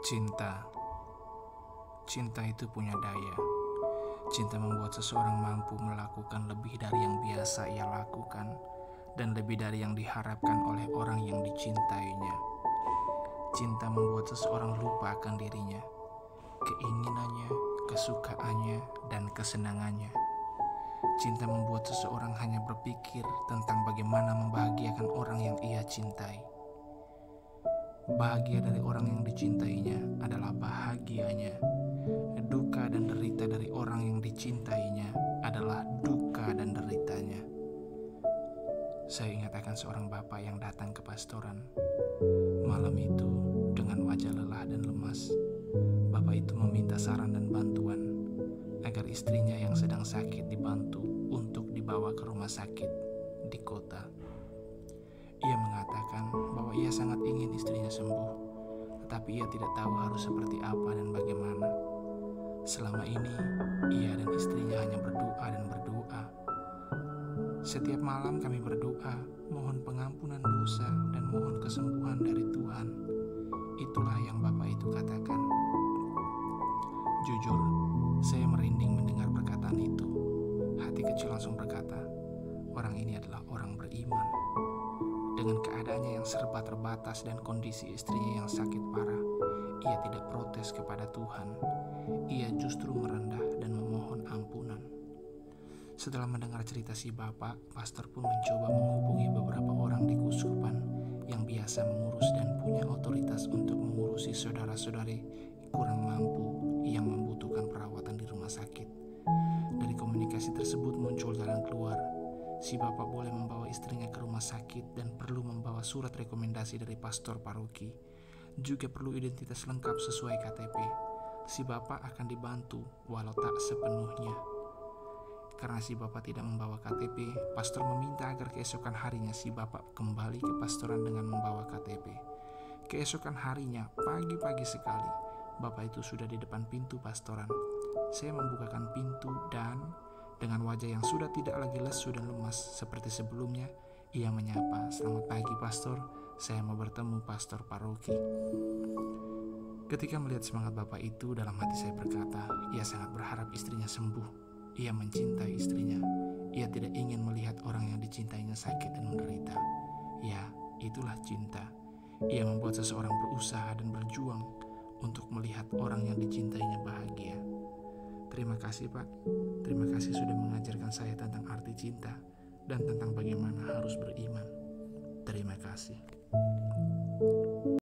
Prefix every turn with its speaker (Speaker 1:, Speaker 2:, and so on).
Speaker 1: Cinta. Cinta itu punya daya. Cinta membuat seseorang mampu melakukan lebih dari yang biasa ia lakukan dan lebih dari yang diharapkan oleh orang yang dicintainya. Cinta membuat seseorang lupa akan dirinya, keinginannya, kesukaannya, dan kesenangannya. Cinta membuat seseorang hanya berpikir tentang bagaimana membahagiakan orang yang ia cintai. Bahagia dari orang yang dicintainya adalah bahagianya. Duka dan derita dari orang yang dicintainya adalah duka dan deritanya. Saya ingat akan seorang bapak yang datang ke pastoran. Malam itu, dengan wajah lelah dan lemas, bapak itu meminta saran dan bantuan agar istrinya yang sedang sakit dibantu untuk dibawa ke rumah sakit di kota. Ia mengatakan bahwa ia sangat ingin istrinya sembuh, tetapi ia tidak tahu harus seperti apa dan bagaimana. Selama ini, ia dan istrinya hanya berdoa dan berdoa. Setiap malam kami berdoa, mohon pengampunan dosa dan mohon kesembuhan dari Tuhan. Itulah yang Bapak itu katakan. Jujur, saya merinding mendengar perkataan itu. Hati kecil langsung berkata, orang ini adalah orang beriman. Dengan keadaannya yang serba terbatas dan kondisi istrinya yang sakit parah, ia tidak protes kepada Tuhan. Ia justru merendah dan memohon ampunan. Setelah mendengar cerita si bapak, pastor pun mencoba menghubungi beberapa orang di keuskupan yang biasa mengurus dan punya otoritas untuk mengurusi saudara-saudari kurang mampu yang membutuhkan perawatan di rumah sakit. Dari komunikasi tersebut muncul jalan keluar. Si bapak boleh membawa istrinya ke rumah sakit dan perlu membawa surat rekomendasi dari pastor paroki. Juga perlu identitas lengkap sesuai KTP. Si bapak akan dibantu walau tak sepenuhnya. Karena si bapak tidak membawa KTP, pastor meminta agar keesokan harinya si bapak kembali ke pastoran dengan membawa KTP. Keesokan harinya, pagi-pagi sekali, bapak itu sudah di depan pintu pastoran. Saya membukakan pintu dan dengan wajah yang sudah tidak lagi lesu dan lemas seperti sebelumnya, ia menyapa, "Selamat pagi, Pastor. Saya mau bertemu pastor paroki." Ketika melihat semangat bapak itu, dalam hati saya berkata, ia sangat berharap istrinya sembuh. Ia mencintai istrinya. Ia tidak ingin melihat orang yang dicintainya sakit dan menderita. Ya, itulah cinta. Ia membuat seseorang berusaha dan berjuang untuk melihat orang yang dicintainya bahagia. Terima kasih, Pak. Terima kasih sudah mengajarkan saya tentang arti cinta dan tentang bagaimana harus beriman. Terima kasih.